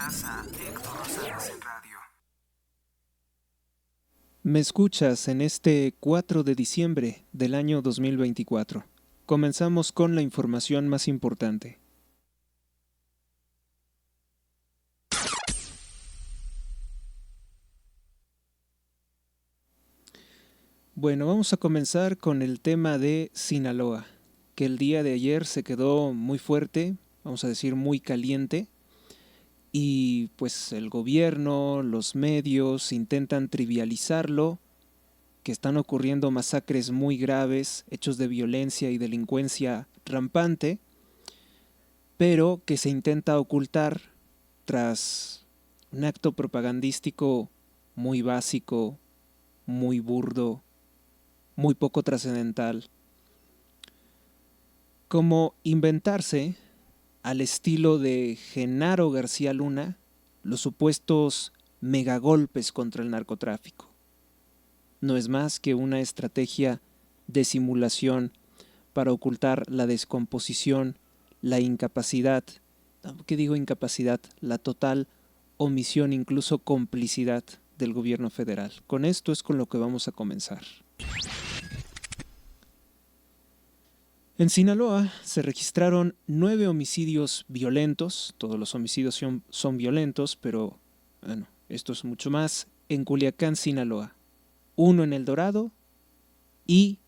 Estás a Héctor Rosales en radio. Me escuchas en este 4 de diciembre del año 2024. Comenzamos con la información más importante. Bueno, vamos a comenzar con el tema de Sinaloa, que el día de ayer se quedó muy fuerte, vamos a decir muy caliente, y pues el gobierno, los medios intentan trivializarlo, que están ocurriendo masacres muy graves, hechos de violencia y delincuencia rampante, pero que se intenta ocultar tras un acto propagandístico muy básico, muy burdo, muy poco trascendental, como inventarse, al estilo de Genaro García Luna, los supuestos megagolpes contra el narcotráfico. No es más que una estrategia de simulación para ocultar la descomposición, la incapacidad, ¿qué digo incapacidad? La total omisión, incluso complicidad del gobierno federal. Con esto es con lo que vamos a comenzar. En Sinaloa se registraron 9 homicidios violentos, todos los homicidios son violentos, pero bueno, esto es mucho más, en Culiacán, Sinaloa. Uno en El Dorado y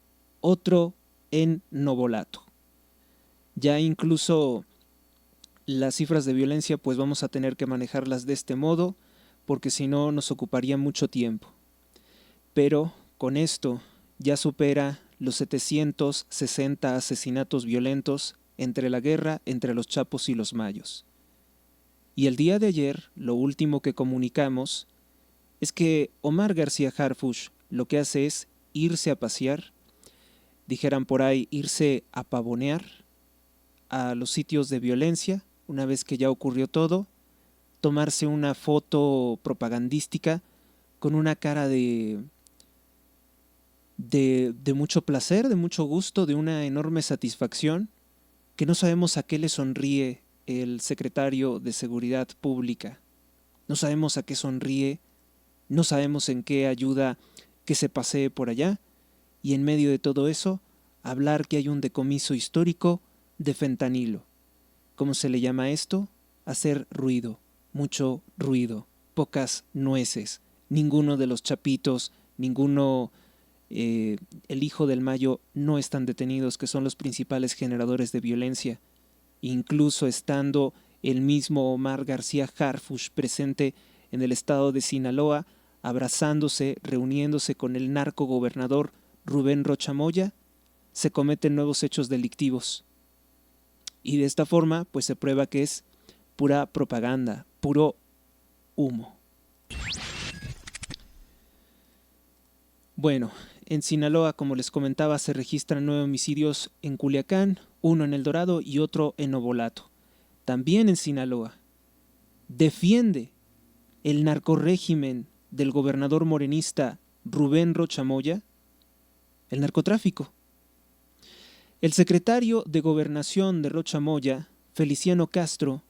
otro en Novolato. Ya incluso las cifras de violencia pues vamos a tener que manejarlas de este modo, porque si no nos ocuparía mucho tiempo. Pero con esto ya supera los 760 asesinatos violentos entre la guerra entre los Chapos y los Mayos. Y el día de ayer, lo último que comunicamos es que Omar García Harfuch lo que hace es irse a pasear, dijeran por ahí, irse a pavonear a los sitios de violencia, una vez que ya ocurrió todo, tomarse una foto propagandística con una cara de mucho placer, de mucho gusto, de una enorme satisfacción, que no sabemos a qué le sonríe el secretario de Seguridad Pública. No sabemos a qué sonríe, no sabemos en qué ayuda que se pasee por allá, y en medio de todo eso, hablar que hay un decomiso histórico de fentanilo. ¿Cómo se le llama esto? Hacer ruido, mucho ruido, pocas nueces. Ninguno de los chapitos, ninguno... el hijo del Mayo no están detenidos, que son los principales generadores de violencia, incluso estando el mismo Omar García Harfuch presente en el estado de Sinaloa, abrazándose, reuniéndose con el narcogobernador Rubén Rocha Moya, se cometen nuevos hechos delictivos. Y de esta forma, pues se prueba que es pura propaganda, puro humo. Bueno, en Sinaloa, como les comentaba, se registran 9 homicidios en Culiacán, uno en El Dorado y otro en Novolato. También en Sinaloa defiende el narcorrégimen del gobernador morenista Rubén Rocha Moya el narcotráfico. El secretario de Gobernación de Rocha Moya, Feliciano Castro,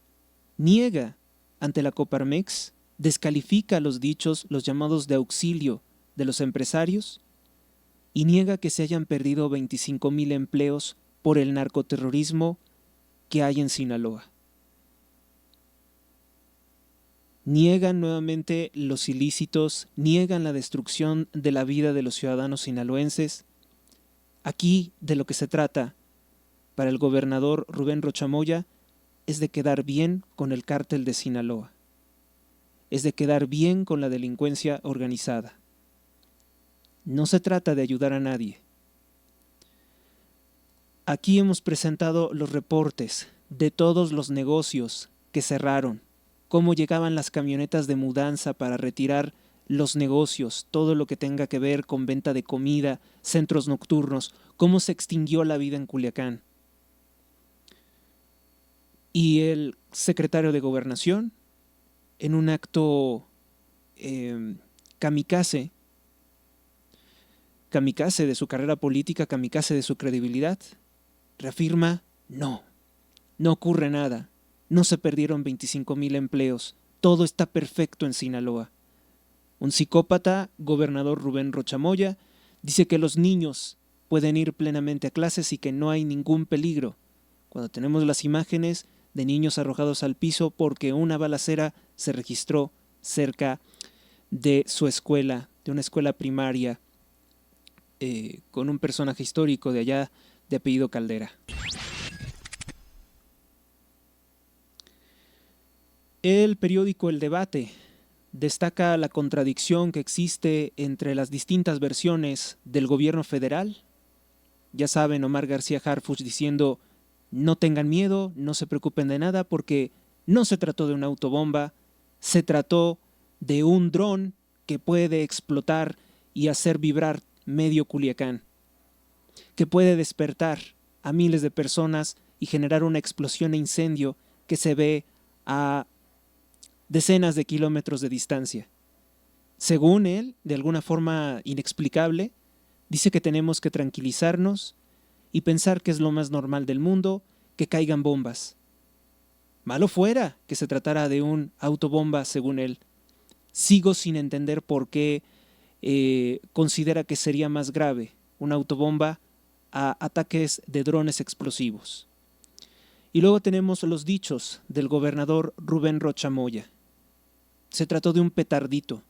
niega ante la Coparmex, descalifica los dichos, los llamados de auxilio de los empresarios, y niega que se hayan perdido 25,000 empleos por el narcoterrorismo que hay en Sinaloa. Niegan nuevamente los ilícitos, niegan la destrucción de la vida de los ciudadanos sinaloenses. Aquí de lo que se trata para el gobernador Rubén Rocha Moya es de quedar bien con el cártel de Sinaloa, es de quedar bien con la delincuencia organizada. No se trata de ayudar a nadie. Aquí hemos presentado los reportes de todos los negocios que cerraron, cómo llegaban las camionetas de mudanza para retirar los negocios, todo lo que tenga que ver con venta de comida, centros nocturnos, cómo se extinguió la vida en Culiacán. Y el secretario de Gobernación, en un acto kamikaze de su carrera política, kamikaze de su credibilidad, reafirma, no ocurre nada, no se perdieron 25,000 empleos Todo está perfecto en Sinaloa. Un psicópata, gobernador Rubén Rocha Moya, dice que los niños pueden ir plenamente a clases y que no hay ningún peligro. Cuando tenemos las imágenes de niños arrojados al piso porque una balacera se registró cerca de su escuela, de una escuela primaria, con un personaje histórico de allá de apellido Caldera. El periódico El Debate destaca la contradicción que existe entre las distintas versiones del gobierno federal. Ya saben, Omar García Harfuch diciendo: no tengan miedo, no se preocupen de nada porque no se trató de una autobomba, se trató de un dron que puede explotar y hacer vibrar medio Culiacán, que puede despertar a miles de personas y generar una explosión e incendio que se ve a decenas de kilómetros de distancia. Según él, de alguna forma inexplicable, dice que tenemos que tranquilizarnos y pensar que es lo más normal del mundo que caigan bombas. Malo fuera que se tratara de un autobomba, según él. Sigo sin entender por qué considera que sería más grave una autobomba a ataques de drones explosivos. Y luego tenemos los dichos del gobernador Rubén Rocha Moya. Se trató de un petardito.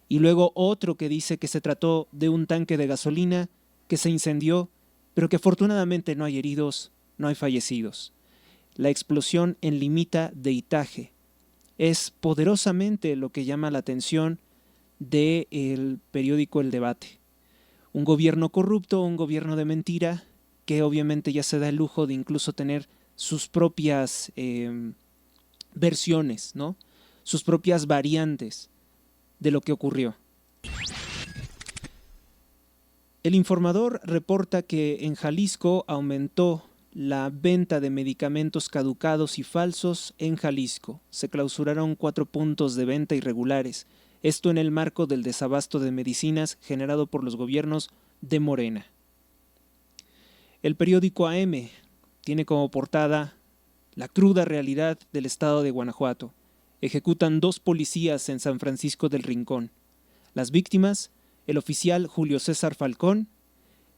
Y luego otro que dice que se trató de un tanque de gasolina que se incendió, pero que afortunadamente no hay heridos, no hay fallecidos. La explosión en Limita de Itaje es poderosamente lo que llama la atención del periódico El Debate. Un gobierno corrupto, un gobierno de mentira, que obviamente ya se da el lujo de incluso tener sus propias versiones, ¿no? Sus propias variantes de lo que ocurrió. El Informador reporta que en Jalisco aumentó la venta de medicamentos caducados y falsos en Jalisco. Se clausuraron 4 puntos de venta irregulares. Esto en el marco del desabasto de medicinas generado por los gobiernos de Morena. El periódico AM tiene como portada la cruda realidad del estado de Guanajuato. Ejecutan 2 policías en San Francisco del Rincón. Las víctimas, el oficial Julio César Falcón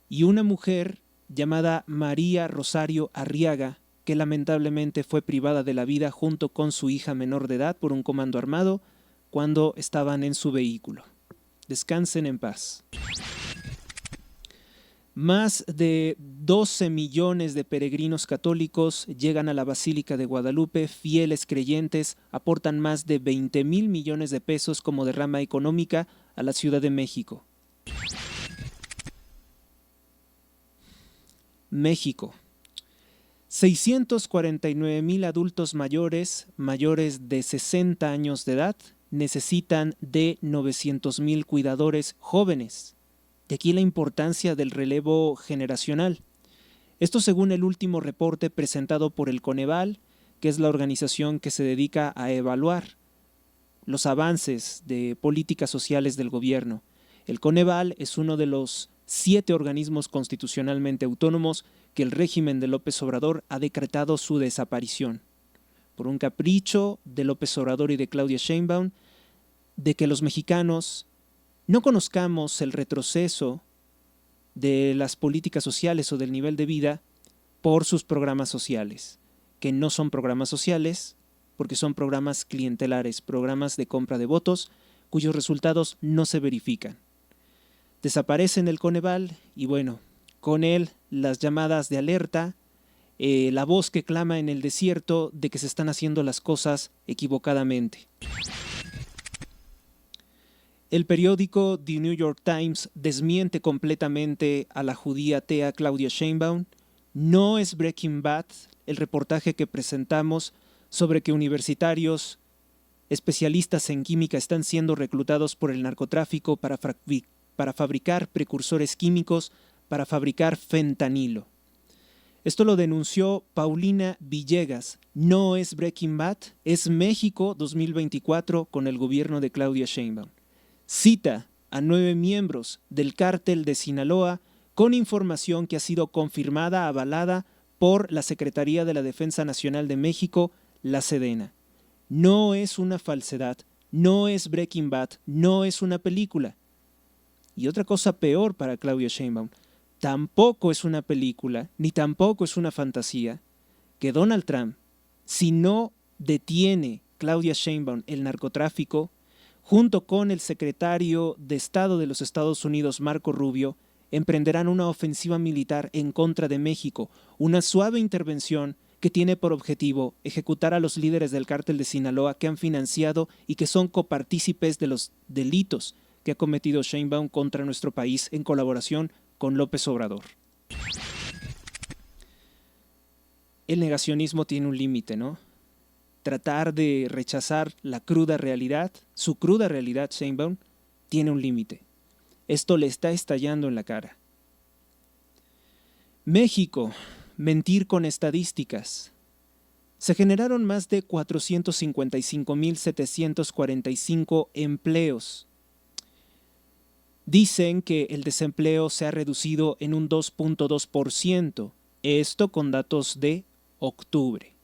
y una mujer llamada María Rosario Arriaga, que lamentablemente fue privada de la vida junto con su hija menor de edad por un comando armado cuando estaban en su vehículo. Descansen en paz. Más de 12 millones de peregrinos católicos llegan a la Basílica de Guadalupe, fieles creyentes, aportan más de 20,000 millones de pesos como derrama económica a la Ciudad de México. México. 649,000 adultos mayores de 60 años de edad necesitan de 900,000 cuidadores jóvenes. De aquí la importancia del relevo generacional. Esto según el último reporte presentado por el Coneval, que es la organización que se dedica a evaluar los avances de políticas sociales del gobierno. El Coneval es uno de los 7 organismos constitucionalmente autónomos que el régimen de López Obrador ha decretado su desaparición. Por un capricho de López Obrador y de Claudia Sheinbaum, de que los mexicanos no conozcamos el retroceso de las políticas sociales o del nivel de vida por sus programas sociales, que no son programas sociales porque son programas clientelares, programas de compra de votos cuyos resultados no se verifican. Desaparece en el Coneval y bueno, con él las llamadas de alerta, la voz que clama en el desierto de que se están haciendo las cosas equivocadamente. El periódico The New York Times desmiente completamente a la judía atea Claudia Sheinbaum. No es Breaking Bad el reportaje que presentamos sobre que universitarios especialistas en química están siendo reclutados por el narcotráfico para fabricar precursores químicos, para fabricar fentanilo. Esto lo denunció Paulina Villegas. No es Breaking Bad, es México 2024 con el gobierno de Claudia Sheinbaum. Cita a 9 miembros del cártel de Sinaloa con información que ha sido confirmada, avalada por la Secretaría de la Defensa Nacional de México, la Sedena. No es una falsedad, no es Breaking Bad, no es una película. Y otra cosa peor para Claudia Sheinbaum, tampoco es una película, ni tampoco es una fantasía, que Donald Trump, si no detiene Claudia Sheinbaum el narcotráfico, junto con el secretario de Estado de los Estados Unidos, Marco Rubio, emprenderán una ofensiva militar en contra de México, una suave intervención que tiene por objetivo ejecutar a los líderes del cártel de Sinaloa que han financiado y que son copartícipes de los delitos que ha cometido Sheinbaum contra nuestro país en colaboración con López Obrador. El negacionismo tiene un límite, ¿no? Tratar de rechazar la cruda realidad, su cruda realidad, Sheinbaum, tiene un límite. Esto le está estallando en la cara. México, mentir con estadísticas. Se generaron más de 455.745 empleos. Dicen que el desempleo se ha reducido en un 2.2%, esto con datos de octubre.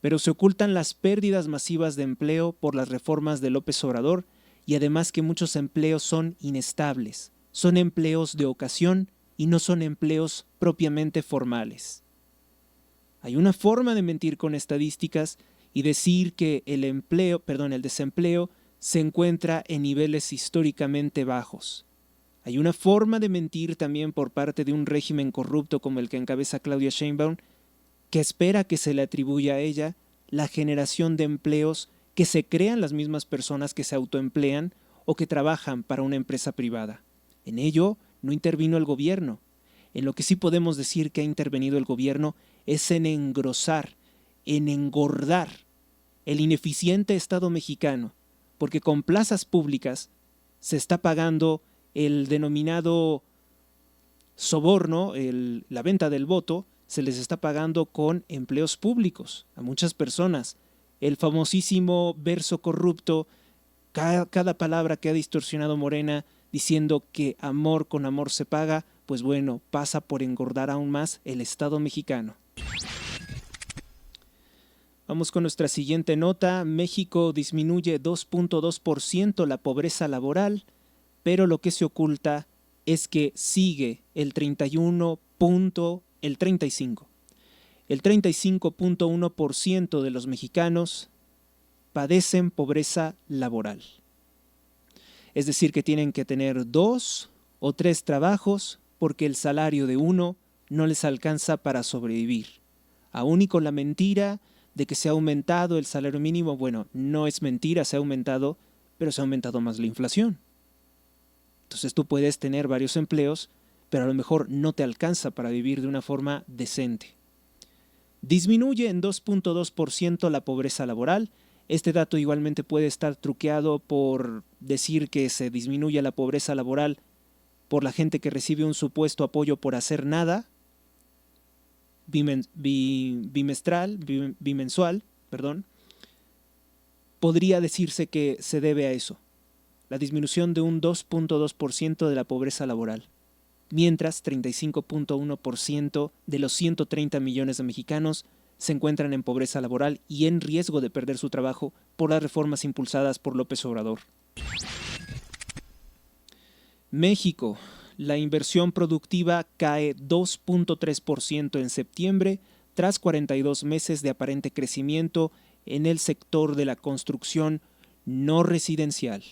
Pero se ocultan las pérdidas masivas de empleo por las reformas de López Obrador y además que muchos empleos son inestables, son empleos de ocasión y no son empleos propiamente formales. Hay una forma de mentir con estadísticas y decir que el desempleo se encuentra en niveles históricamente bajos. Hay una forma de mentir también por parte de un régimen corrupto como el que encabeza Claudia Sheinbaum, que espera que se le atribuya a ella la generación de empleos que se crean las mismas personas que se autoemplean o que trabajan para una empresa privada. En ello no intervino el gobierno. En lo que sí podemos decir que ha intervenido el gobierno es en engrosar, en engordar el ineficiente Estado mexicano, porque con plazas públicas se está pagando el denominado soborno, la venta del voto, se les está pagando con empleos públicos a muchas personas. El famosísimo verso corrupto, cada palabra que ha distorsionado Morena diciendo que amor con amor se paga, pues bueno, pasa por engordar aún más el Estado mexicano. Vamos con nuestra siguiente nota. México disminuye 2.2% la pobreza laboral, pero lo que se oculta es que sigue el 35.1% de los mexicanos padecen pobreza laboral. Es decir, que tienen que tener 2 o 3 trabajos porque el salario de uno no les alcanza para sobrevivir. Aún y con la mentira de que se ha aumentado el salario mínimo, bueno, no es mentira, se ha aumentado, pero se ha aumentado más la inflación. Entonces tú puedes tener varios empleos, pero a lo mejor no te alcanza para vivir de una forma decente. Disminuye en 2.2% la pobreza laboral. Este dato igualmente puede estar truqueado por decir que se disminuye la pobreza laboral por la gente que recibe un supuesto apoyo por hacer nada, bimensual, podría decirse que se debe a eso, la disminución de un 2.2% de la pobreza laboral, mientras 35.1% de los 130 millones de mexicanos se encuentran en pobreza laboral y en riesgo de perder su trabajo por las reformas impulsadas por López Obrador. México. La inversión productiva cae 2.3% en septiembre tras 42 meses de aparente crecimiento en el sector de la construcción no residencial.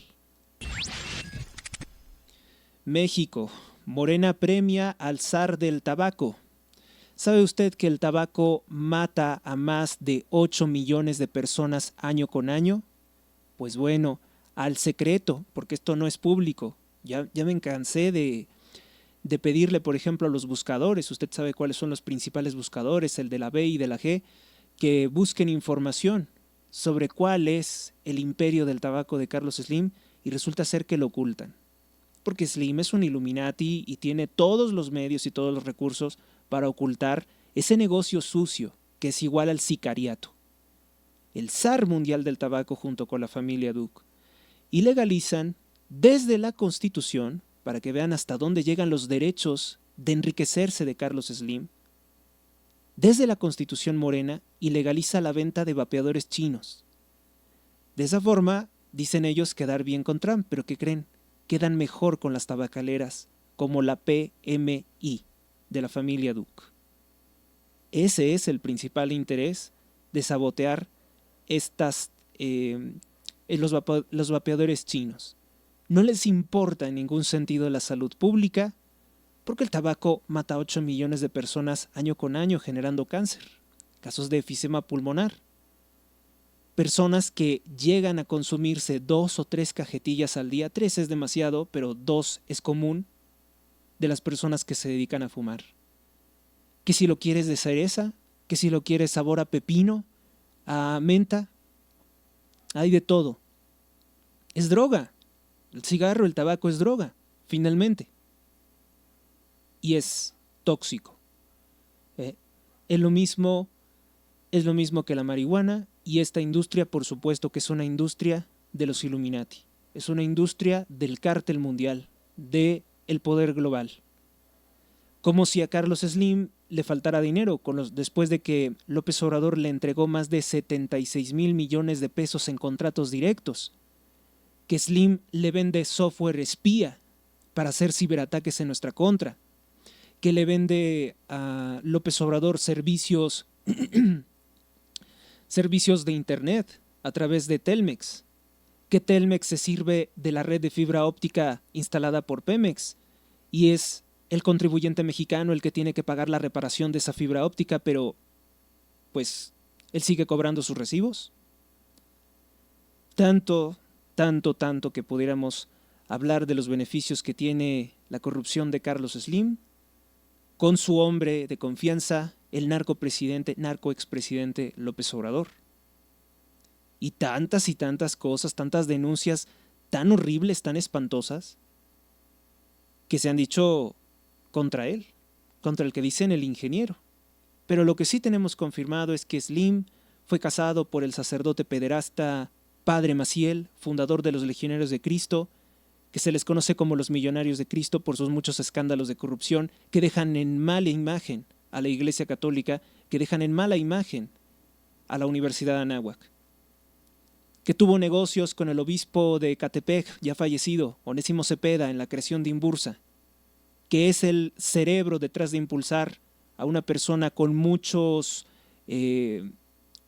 México. Morena premia al zar del tabaco. ¿Sabe usted que el tabaco mata a más de 8 millones de personas año con año? Pues bueno, al secreto, porque esto no es público. Ya me cansé de pedirle, por ejemplo, a los buscadores, usted sabe cuáles son los principales buscadores, el de la B y de la G, que busquen información sobre cuál es el imperio del tabaco de Carlos Slim y resulta ser que lo ocultan. Porque Slim es un Illuminati y tiene todos los medios y todos los recursos para ocultar ese negocio sucio que es igual al sicariato. El zar mundial del tabaco junto con la familia Duke. Y legalizan desde la Constitución, para que vean hasta dónde llegan los derechos de enriquecerse de Carlos Slim, desde la Constitución Morena y legaliza la venta de vapeadores chinos. De esa forma, dicen ellos quedar bien con Trump, pero ¿qué creen? Quedan mejor con las tabacaleras, como la PMI de la familia Duke. Ese es el principal interés de sabotear los vapeadores chinos. No les importa en ningún sentido la salud pública, porque el tabaco mata a 8 millones de personas año con año generando cáncer, casos de efisema pulmonar. Personas que llegan a consumirse 2 o 3 cajetillas al día, 3 es demasiado, pero 2 es común, de las personas que se dedican a fumar. Que si lo quieres de cereza, que si lo quieres sabor a pepino, a menta, hay de todo. Es droga. El cigarro, el tabaco es droga, finalmente. Y es tóxico. Es lo mismo que la marihuana, y esta industria, por supuesto, que es una industria de los Illuminati. Es una industria del cártel mundial, del poder global. Como si a Carlos Slim le faltara dinero después de que López Obrador le entregó más de 76,000 millones de pesos en contratos directos, que Slim le vende software espía para hacer ciberataques en nuestra contra, que le vende a López Obrador servicios de internet a través de Telmex, que Telmex se sirve de la red de fibra óptica instalada por Pemex y es el contribuyente mexicano el que tiene que pagar la reparación de esa fibra óptica, pero pues él sigue cobrando sus recibos. Tanto que pudiéramos hablar de los beneficios que tiene la corrupción de Carlos Slim con su hombre de confianza, el narcoexpresidente López Obrador. Y tantas cosas, tantas denuncias tan horribles, tan espantosas, que se han dicho contra él, contra el que dicen el ingeniero. Pero lo que sí tenemos confirmado es que Slim fue casado por el sacerdote pederasta Padre Maciel, fundador de los Legionarios de Cristo, que se les conoce como los Millonarios de Cristo por sus muchos escándalos de corrupción que dejan en mala imagen a la Iglesia Católica, que dejan en mala imagen a la Universidad de Anáhuac, que tuvo negocios con el obispo de Ecatepec, ya fallecido, Onésimo Cepeda, en la creación de Imbursa, que es el cerebro detrás de impulsar a una persona con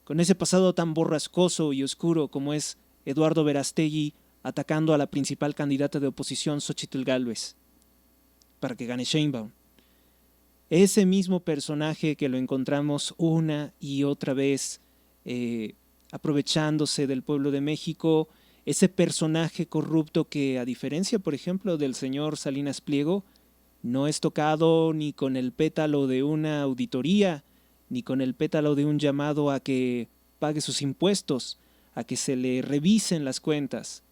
con ese pasado tan borrascoso y oscuro como es Eduardo Verástegui, atacando a la principal candidata de oposición, Xóchitl Gálvez, para que gane Sheinbaum. Ese mismo personaje que lo encontramos una y otra vez aprovechándose del pueblo de México, ese personaje corrupto que, a diferencia, por ejemplo, del señor Salinas Pliego, no es tocado ni con el pétalo de una auditoría, ni con el pétalo de un llamado a que pague sus impuestos, a que se le revisen las cuentas.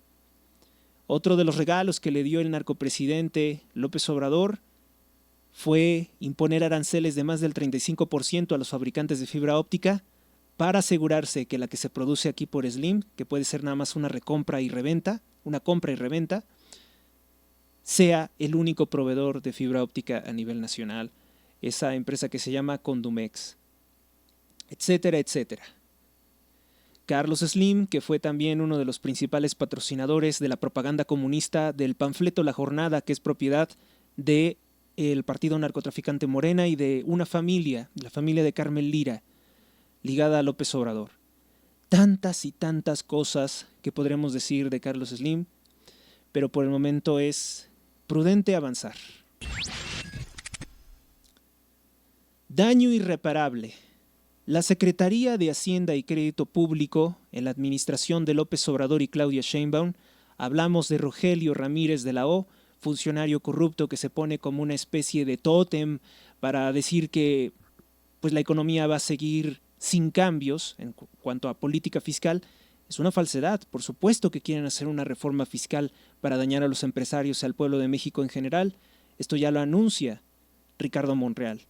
Otro de los regalos que le dio el narcopresidente López Obrador fue imponer aranceles de más del 35% a los fabricantes de fibra óptica para asegurarse que la que se produce aquí por Slim, que puede ser nada más una compra y reventa, sea el único proveedor de fibra óptica a nivel nacional, esa empresa que se llama Condumex, etcétera, etcétera. Carlos Slim, que fue también uno de los principales patrocinadores de la propaganda comunista del panfleto La Jornada, que es propiedad del partido narcotraficante Morena y de una familia, la familia de Carmen Lira, ligada a López Obrador. Tantas y tantas cosas que podremos decir de Carlos Slim, pero por el momento es prudente avanzar. Daño irreparable. La Secretaría de Hacienda y Crédito Público, en la administración de López Obrador y Claudia Sheinbaum, hablamos de Rogelio Ramírez de la O, funcionario corrupto que se pone como una especie de tótem para decir que pues, la economía va a seguir sin cambios en cuanto a política fiscal. Es una falsedad. Por supuesto que quieren hacer una reforma fiscal para dañar a los empresarios y al pueblo de México en general. Esto ya lo anuncia Ricardo Monreal.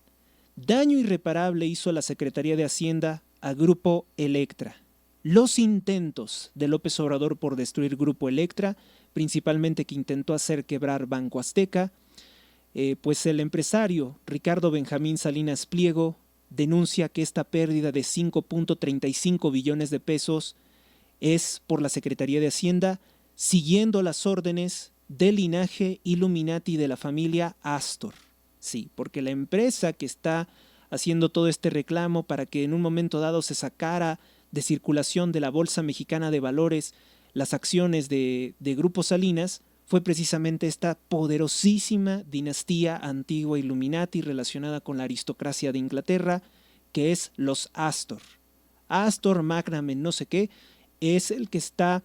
Daño irreparable hizo la Secretaría de Hacienda a Grupo Electra. Los intentos de López Obrador por destruir Grupo Electra, principalmente que intentó hacer quebrar Banco Azteca, pues el empresario Ricardo Benjamín Salinas Pliego denuncia que esta pérdida de 5.35 billones de pesos es por la Secretaría de Hacienda, siguiendo las órdenes del linaje Illuminati de la familia Astor. Sí, porque la empresa que está haciendo todo este reclamo para que en un momento dado se sacara de circulación de la Bolsa Mexicana de Valores las acciones de Grupo Salinas, fue precisamente esta poderosísima dinastía antigua Illuminati relacionada con la aristocracia de Inglaterra, que es los Astor. Astor, Magnum, en no sé qué, es el que está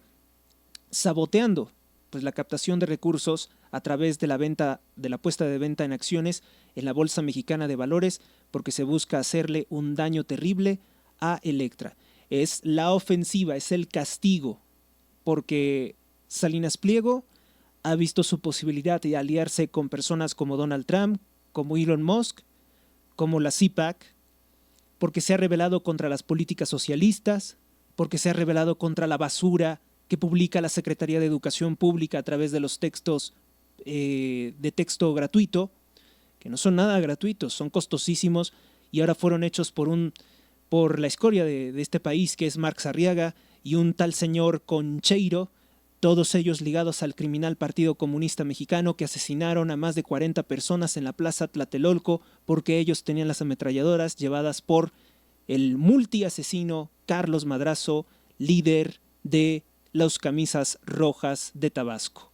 saboteando pues la captación de recursos a través de la venta, de la puesta de venta en acciones en la Bolsa Mexicana de Valores, porque se busca hacerle un daño terrible a Electra. Es la ofensiva, es el castigo, porque Salinas Pliego ha visto su posibilidad de aliarse con personas como Donald Trump, como Elon Musk, como la CPAC, porque se ha rebelado contra las políticas socialistas, porque se ha rebelado contra la basura que publica la Secretaría de Educación Pública a través de los textos de texto gratuito, que no son nada gratuitos, son costosísimos y ahora fueron hechos por la escoria de este país, que es Marx Arriaga y un tal señor Concheiro, todos ellos ligados al criminal Partido Comunista Mexicano, que asesinaron a más de 40 personas en la Plaza Tlatelolco porque ellos tenían las ametralladoras llevadas por el multiasesino Carlos Madrazo, líder de las camisas rojas de Tabasco.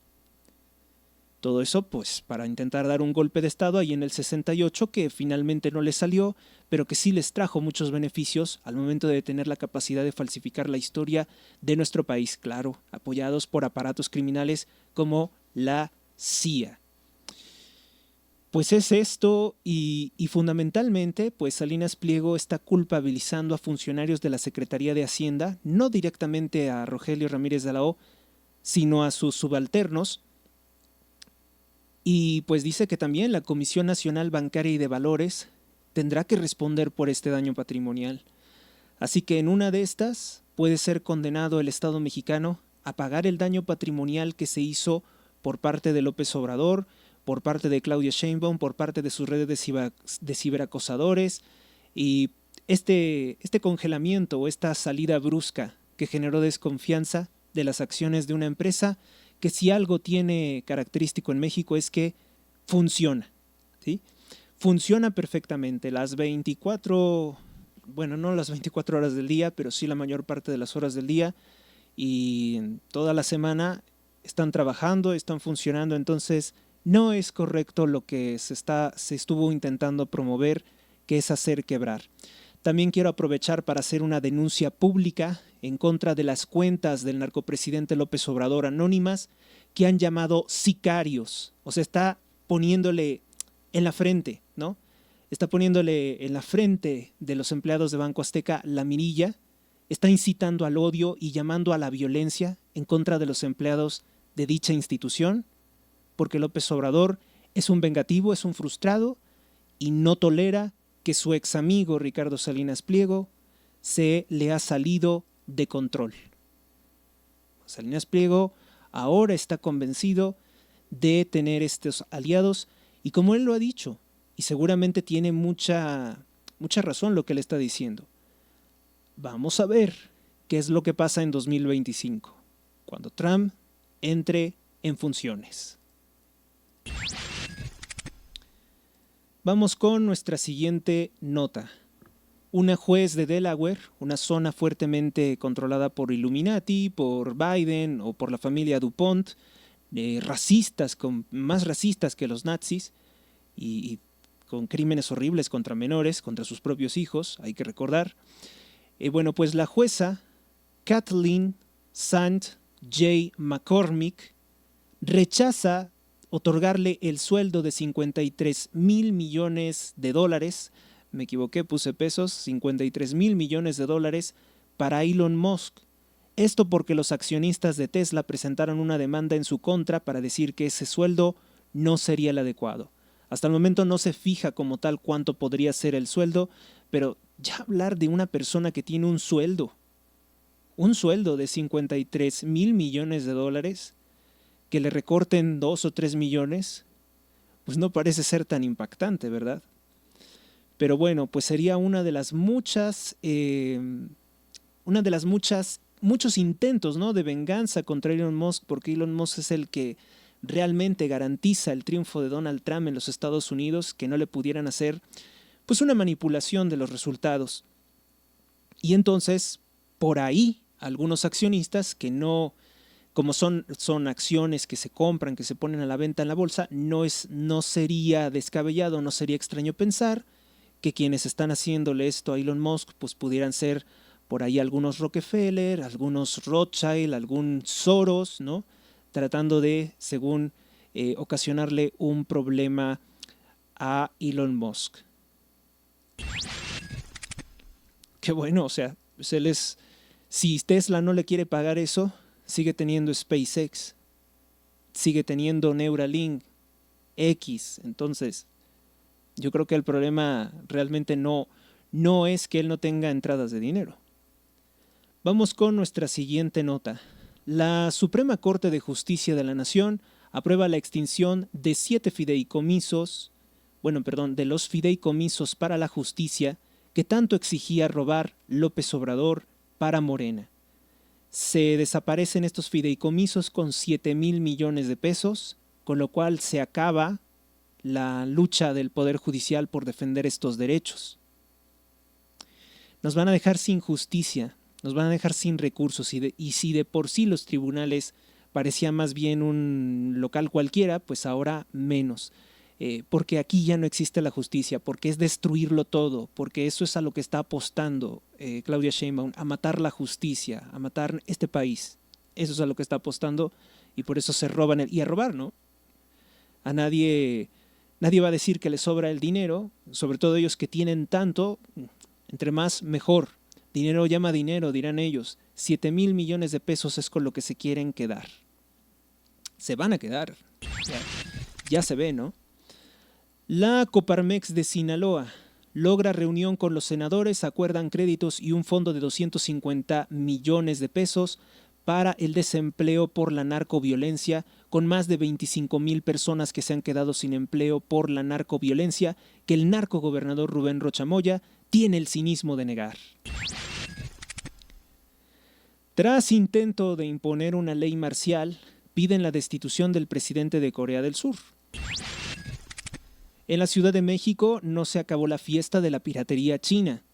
Todo eso pues para intentar dar un golpe de estado ahí en el 68 que finalmente no les salió, pero que sí les trajo muchos beneficios al momento de tener la capacidad de falsificar la historia de nuestro país, claro, apoyados por aparatos criminales como la CIA. Pues es esto y fundamentalmente pues Salinas Pliego está culpabilizando a funcionarios de la Secretaría de Hacienda, no directamente a Rogelio Ramírez de la O, sino a sus subalternos. Y pues dice que también la Comisión Nacional Bancaria y de Valores tendrá que responder por este daño patrimonial. Así que en una de estas puede ser condenado el Estado mexicano a pagar el daño patrimonial que se hizo por parte de López Obrador, por parte de Claudia Sheinbaum, por parte de sus redes de ciberacosadores y este congelamiento o esta salida brusca que generó desconfianza de las acciones de una empresa que si algo tiene característico en México es que funciona, ¿sí? Funciona perfectamente las 24, bueno, no las 24 horas del día, pero sí la mayor parte de las horas del día y toda la semana están trabajando, están funcionando, entonces no es correcto lo que se estuvo intentando promover, que es hacer quebrar. También quiero aprovechar para hacer una denuncia pública en contra de las cuentas del narcopresidente López Obrador anónimas que han llamado sicarios. O sea, está poniéndole en la frente, ¿no? Está poniéndole en la frente de los empleados de Banco Azteca la mirilla, está incitando al odio y llamando a la violencia en contra de los empleados de dicha institución, porque López Obrador es un vengativo, es un frustrado y no tolera que su ex amigo Ricardo Salinas Pliego se le ha salido de control. Salinas Pliego ahora está convencido de tener estos aliados y como él lo ha dicho, y seguramente tiene mucha razón lo que él está diciendo, vamos a ver qué es lo que pasa en 2025, cuando Trump entre en funciones. Vamos con nuestra siguiente nota. Una juez de Delaware, una zona fuertemente controlada por Illuminati, por Biden o por la familia DuPont, racistas, más racistas que los nazis y con crímenes horribles contra menores, contra sus propios hijos, hay que recordar. Bueno, pues la jueza Kathleen St. J. McCormick rechaza otorgarle el sueldo de 53,000 millones de dólares, me equivoqué, puse pesos, 53,000 millones de dólares para Elon Musk. Esto porque los accionistas de Tesla presentaron una demanda en su contra para decir que ese sueldo no sería el adecuado. Hasta el momento no se fija como tal cuánto podría ser el sueldo, pero ya hablar de una persona que tiene un sueldo de 53,000 millones de dólares, que le recorten 2 o 3 millones, pues no parece ser tan impactante, ¿verdad? Pero bueno, pues sería una de las muchas muchos intentos, ¿no?, de venganza contra Elon Musk, porque Elon Musk es el que realmente garantiza el triunfo de Donald Trump en los Estados Unidos, que no le pudieran hacer pues una manipulación de los resultados. Y entonces, por ahí, algunos accionistas que no, como son acciones que se compran, que se ponen a la venta en la bolsa, no sería descabellado, no sería extraño pensar que quienes están haciéndole esto a Elon Musk pues pudieran ser por ahí algunos Rockefeller, algunos Rothschild, algún Soros, ¿no?, tratando de, según, ocasionarle un problema a Elon Musk. Qué bueno, o sea, pues si Tesla no le quiere pagar eso, sigue teniendo SpaceX, sigue teniendo Neuralink, X. Entonces, yo creo que el problema realmente no es que él no tenga entradas de dinero. Vamos con nuestra siguiente nota. La Suprema Corte de Justicia de la Nación aprueba la extinción de 7 fideicomisos, de los fideicomisos para la justicia que tanto exigía robar López Obrador para Morena. Se desaparecen estos fideicomisos con 7,000 millones de pesos, con lo cual se acaba la lucha del Poder Judicial por defender estos derechos. Nos van a dejar sin justicia, nos van a dejar sin recursos, y si de por sí los tribunales parecían más bien un local cualquiera, pues ahora menos. Porque aquí ya no existe la justicia, porque es destruirlo todo, porque eso es a lo que está apostando Claudia Sheinbaum, a matar la justicia, a matar este país. Eso es a lo que está apostando, y por eso se roban y a robar, ¿no? A nadie va a decir que le sobra el dinero, sobre todo ellos que tienen tanto, entre más mejor. Dinero llama dinero, dirán ellos. 7,000 millones de pesos es con lo que se quieren quedar. Se van a quedar. Ya se ve, ¿no? La Coparmex de Sinaloa logra reunión con los senadores, acuerdan créditos y un fondo de 250 millones de pesos para el desempleo por la narcoviolencia, con más de 25,000 personas que se han quedado sin empleo por la narcoviolencia, que el narcogobernador Rubén Rocha Moya tiene el cinismo de negar. Tras intento de imponer una ley marcial, piden la destitución del presidente de Corea del Sur. En la Ciudad de México no se acabó la fiesta de la piratería china.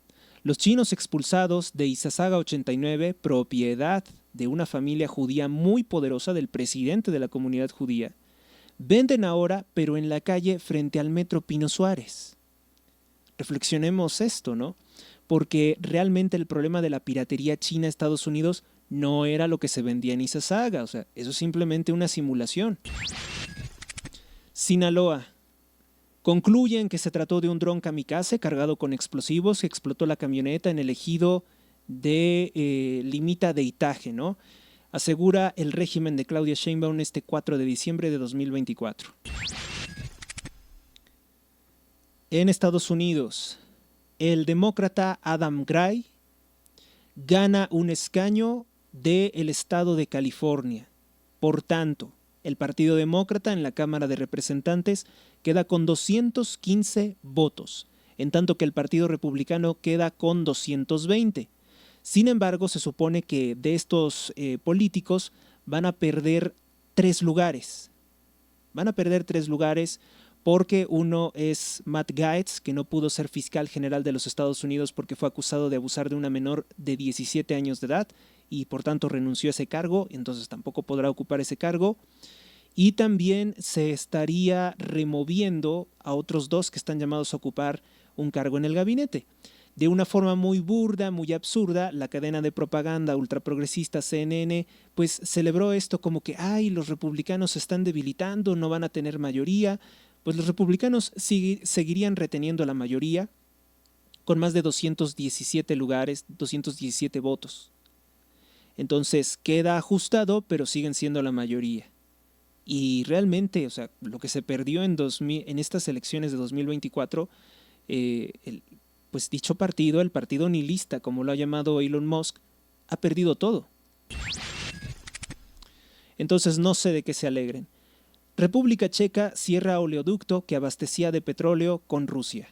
Los chinos expulsados de Izazaga 89, propiedad de una familia judía muy poderosa del presidente de la comunidad judía, venden ahora, pero en la calle frente al metro Pino Suárez. Reflexionemos esto, ¿no? Porque realmente el problema de la piratería china a Estados Unidos no era lo que se vendía en Izazaga, o sea, eso es simplemente una simulación. Sinaloa. Concluyen que se trató de un dron kamikaze cargado con explosivos que explotó la camioneta en el ejido de Limita de Itaje, ¿no? Asegura el régimen de Claudia Sheinbaum este 4 de diciembre de 2024. En Estados Unidos, el demócrata Adam Gray gana un escaño del estado de California. Por tanto, el Partido Demócrata en la Cámara de Representantes queda con 215 votos, en tanto que el Partido Republicano queda con 220. Sin embargo, se supone que de estos políticos van a perder 3 lugares. Van a perder 3 lugares porque uno es Matt Gaetz, que no pudo ser fiscal general de los Estados Unidos porque fue acusado de abusar de una menor de 17 años de edad y por tanto renunció a ese cargo, entonces tampoco podrá ocupar ese cargo. Y también se estaría removiendo a otros 2 que están llamados a ocupar un cargo en el gabinete. De una forma muy burda, muy absurda, la cadena de propaganda ultraprogresista CNN pues celebró esto como que los republicanos se están debilitando, no van a tener mayoría. Pues los republicanos seguirían reteniendo la mayoría con más de 217 lugares, 217 votos. Entonces queda ajustado, pero siguen siendo la mayoría. Y realmente, o sea, lo que se perdió en estas elecciones de 2024, pues dicho partido, el partido nihilista, como lo ha llamado Elon Musk, ha perdido todo. Entonces no sé de qué se alegren. República Checa cierra oleoducto que abastecía de petróleo con Rusia.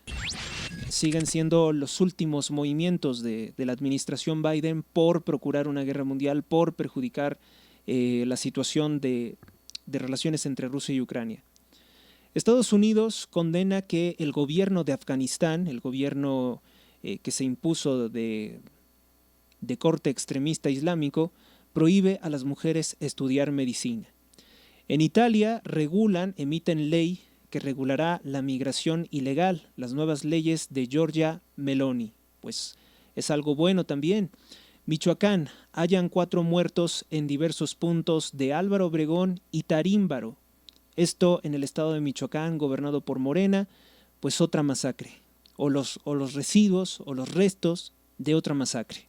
siguen siendo los últimos movimientos de la administración Biden por procurar una guerra mundial, por perjudicar la situación de relaciones entre Rusia y Ucrania. Estados Unidos condena que el gobierno de Afganistán, el gobierno que se impuso de corte extremista islámico, prohíbe a las mujeres estudiar medicina. En Italia emiten ley que regulará la migración ilegal, las nuevas leyes de Giorgia Meloni. Pues es algo bueno también. Michoacán, hallan 4 muertos en diversos puntos de Álvaro Obregón y Tarímbaro. Esto en el estado de Michoacán, gobernado por Morena, pues otra masacre. O los residuos o los restos de otra masacre.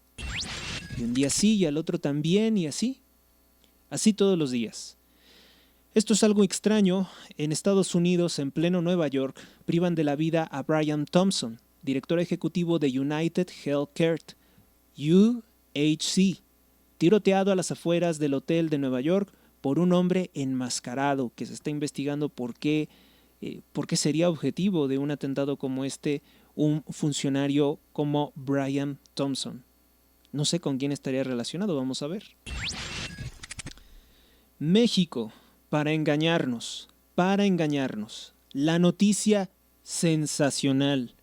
Y un día sí y al otro también y así. Así todos los días. Esto es algo extraño. En Estados Unidos, en pleno Nueva York, privan de la vida a Brian Thompson, director ejecutivo de United Healthcare, UHC, tiroteado a las afueras del hotel de Nueva York por un hombre enmascarado que se está investigando por qué sería objetivo de un atentado como este un funcionario como Brian Thompson. No sé con quién estaría relacionado, vamos a ver. México, para engañarnos. La noticia sensacional,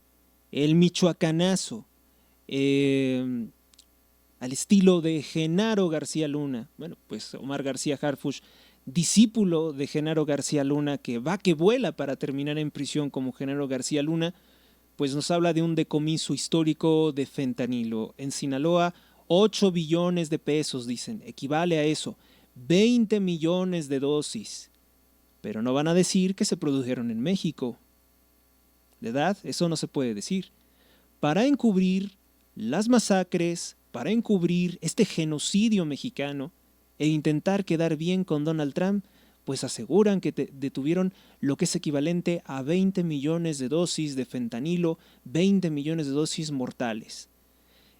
el michoacanazo, al estilo de Genaro García Luna. Bueno, pues Omar García Harfuch, discípulo de Genaro García Luna, que va que vuela para terminar en prisión como Genaro García Luna, pues nos habla de un decomiso histórico de fentanilo. En Sinaloa, 8 billones de pesos, dicen, equivale a eso, 20 millones de dosis. Pero no van a decir que se produjeron en México. ¿De verdad? Eso no se puede decir. Para encubrir las masacres, para encubrir este genocidio mexicano e intentar quedar bien con Donald Trump, pues aseguran que detuvieron lo que es equivalente a 20 millones de dosis de fentanilo, 20 millones de dosis mortales.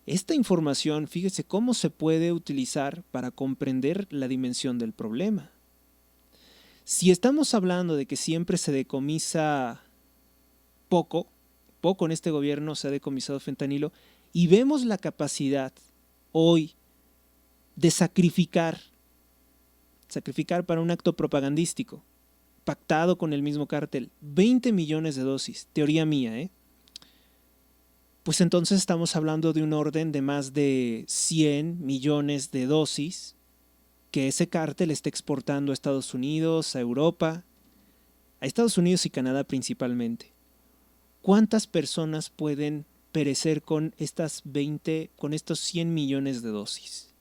Esta información, fíjese cómo se puede utilizar para comprender la dimensión del problema. Si estamos hablando de que siempre se decomisa poco en este gobierno se ha decomisado fentanilo, y vemos la capacidad hoy de sacrificar para un acto propagandístico, pactado con el mismo cártel, 20 millones de dosis, teoría mía, pues entonces estamos hablando de un orden de más de 100 millones de dosis que ese cártel está exportando a Estados Unidos, a Europa, a Estados Unidos y Canadá principalmente. ¿Cuántas personas pueden perecer con estos 100 millones de dosis?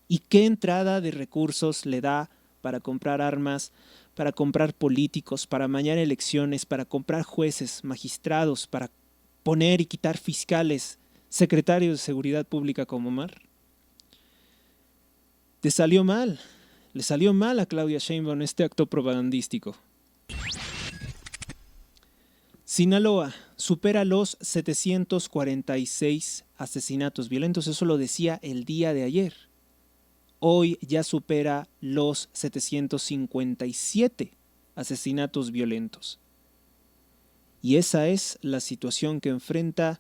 ¿Y qué entrada de recursos le da para comprar armas, para comprar políticos, para amañar elecciones, para comprar jueces, magistrados, para poner y quitar fiscales, secretarios de Seguridad Pública como Omar? Le salió mal a Claudia Sheinbaum este acto propagandístico. Sinaloa supera los 746 asesinatos violentos, eso lo decía el día de ayer. Hoy ya supera los 757 asesinatos violentos. Y esa es la situación que enfrenta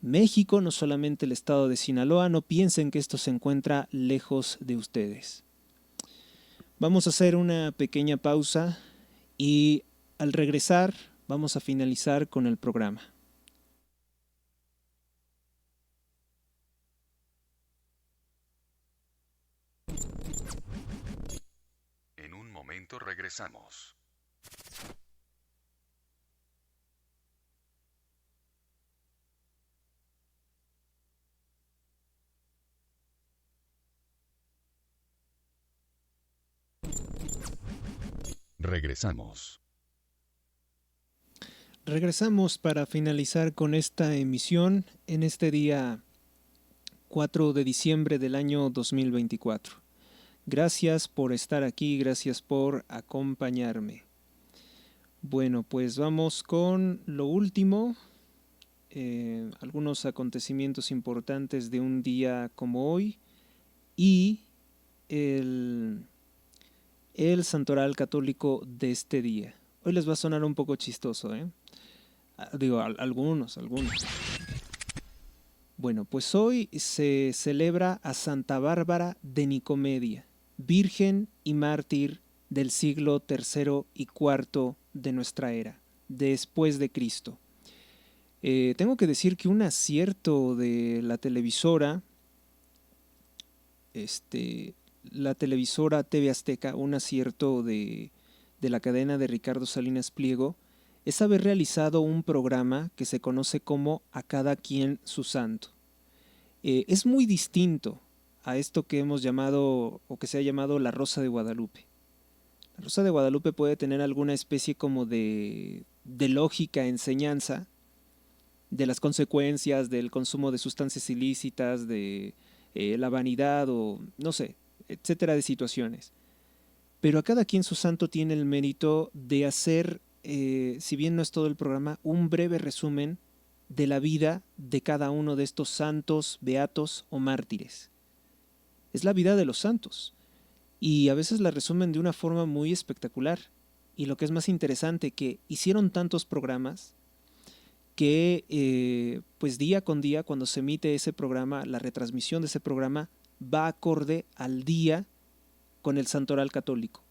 México, no solamente el estado de Sinaloa. No piensen que esto se encuentra lejos de ustedes. Vamos a hacer una pequeña pausa y al regresar vamos a finalizar con el programa. En un momento regresamos. Regresamos para finalizar con esta emisión en este día 4 de diciembre del año 2024. Gracias por estar aquí, gracias por acompañarme. Bueno, pues vamos con lo último, algunos acontecimientos importantes de un día como hoy y el santoral católico de este día. Hoy les va a sonar un poco chistoso, Algunos. Bueno, pues hoy se celebra a Santa Bárbara de Nicomedia, virgen y mártir del siglo III y IV de nuestra era, después de Cristo. Tengo que decir que un acierto de la televisora TV Azteca, un acierto de la cadena de Ricardo Salinas Pliego, es haber realizado un programa que se conoce como A cada quien su santo. Es muy distinto a esto que hemos llamado o que se ha llamado La Rosa de Guadalupe. La Rosa de Guadalupe puede tener alguna especie como de lógica, enseñanza de las consecuencias del consumo de sustancias ilícitas, de la vanidad o no sé, etcétera, de situaciones. Pero a cada quien su santo tiene el mérito de hacer, si bien no es todo el programa, un breve resumen de la vida de cada uno de estos santos, beatos o mártires. Es la vida de los santos y a veces la resumen de una forma muy espectacular. Y lo que es más interesante, que hicieron tantos programas que pues día con día, cuando se emite ese programa, la retransmisión de ese programa va acorde al día con el santoral católico.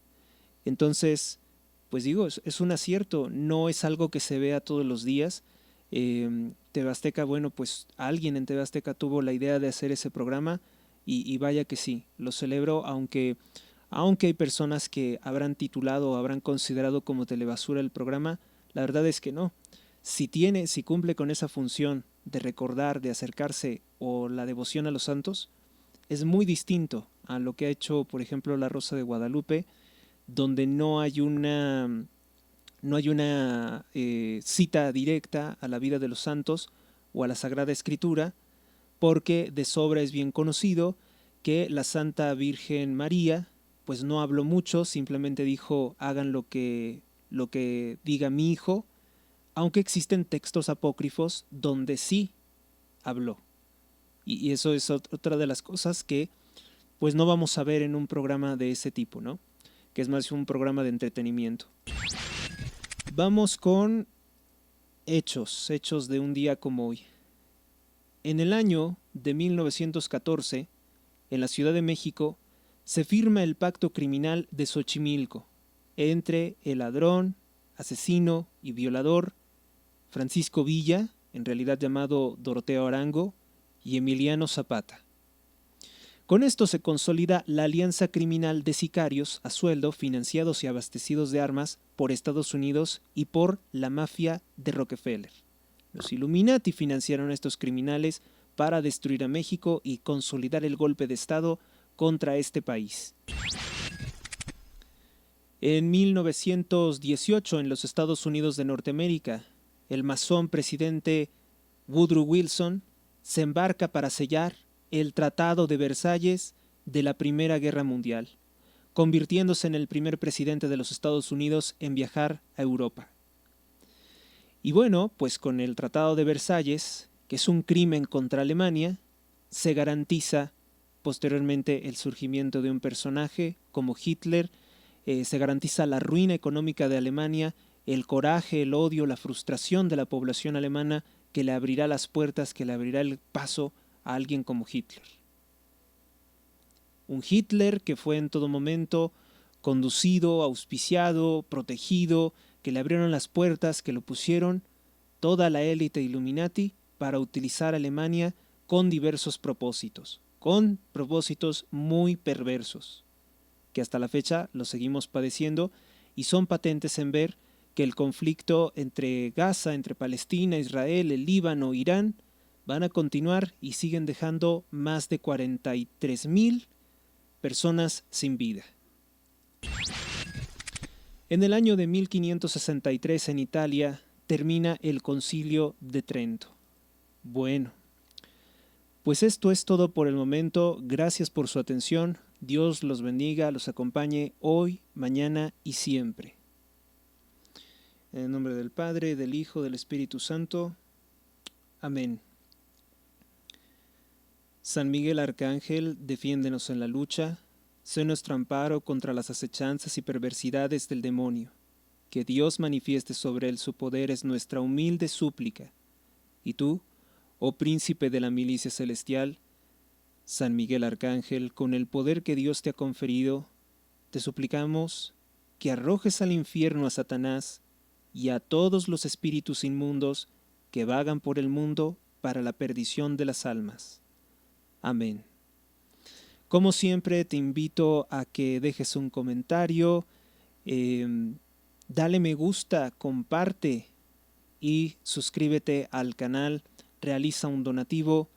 Entonces, pues digo, es un acierto, no es algo que se vea todos los días. TV Azteca, bueno, pues alguien en TV Azteca tuvo la idea de hacer ese programa y vaya que sí, lo celebro, aunque hay personas que habrán titulado o habrán considerado como telebasura el programa, la verdad es que no. Si cumple con esa función de recordar, de acercarse o la devoción a los santos, es muy distinto a lo que ha hecho, por ejemplo, La Rosa de Guadalupe, donde no hay una cita directa a la vida de los santos o a la Sagrada Escritura, porque de sobra es bien conocido que la Santa Virgen María pues no habló mucho, simplemente dijo hagan lo que diga mi hijo, aunque existen textos apócrifos donde sí habló. Y eso es otra de las cosas que pues no vamos a ver en un programa de ese tipo, ¿no? Que es más un programa de entretenimiento. Vamos con hechos de un día como hoy. En el año de 1914, en la Ciudad de México, se firma el pacto criminal de Xochimilco entre el ladrón, asesino y violador Francisco Villa, en realidad llamado Doroteo Arango, y Emiliano Zapata. Con esto se consolida la alianza criminal de sicarios a sueldo financiados y abastecidos de armas por Estados Unidos y por la mafia de Rockefeller. Los Illuminati financiaron a estos criminales para destruir a México y consolidar el golpe de Estado contra este país. En 1918, en los Estados Unidos de Norteamérica, el masón presidente Woodrow Wilson se embarca para sellar el Tratado de Versalles de la Primera Guerra Mundial, convirtiéndose en el primer presidente de los Estados Unidos en viajar a Europa. Y bueno, pues con el Tratado de Versalles, que es un crimen contra Alemania, se garantiza posteriormente el surgimiento de un personaje como Hitler, se garantiza la ruina económica de Alemania, el coraje, el odio, la frustración de la población alemana que le abrirá las puertas, que le abrirá el paso a alguien como Hitler. Un Hitler que fue en todo momento conducido, auspiciado, protegido, que le abrieron las puertas, que lo pusieron toda la élite Illuminati para utilizar a Alemania con diversos propósitos, con propósitos muy perversos, que hasta la fecha los seguimos padeciendo y son patentes en ver que el conflicto entre Gaza, entre Palestina, Israel, el Líbano, Irán, van a continuar y siguen dejando más de 43,000 personas sin vida. En el año de 1563 en Italia termina el Concilio de Trento. Bueno, pues esto es todo por el momento. Gracias por su atención. Dios los bendiga, los acompañe hoy, mañana y siempre. En el nombre del Padre, del Hijo, del Espíritu Santo. Amén. San Miguel Arcángel, defiéndenos en la lucha. Sé nuestro amparo contra las acechanzas y perversidades del demonio. que Dios manifieste sobre él su poder es nuestra humilde súplica. Y tú, oh príncipe de la milicia celestial, San Miguel Arcángel, con el poder que Dios te ha conferido, te suplicamos que arrojes al infierno a Satanás y a todos los espíritus inmundos que vagan por el mundo para la perdición de las almas. Amén. Como siempre, te invito a que dejes un comentario, dale me gusta, comparte y suscríbete al canal, realiza un donativo.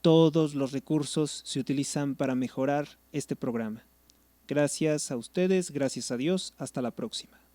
Todos los recursos se utilizan para mejorar este programa. Gracias a ustedes, gracias a Dios, hasta la próxima.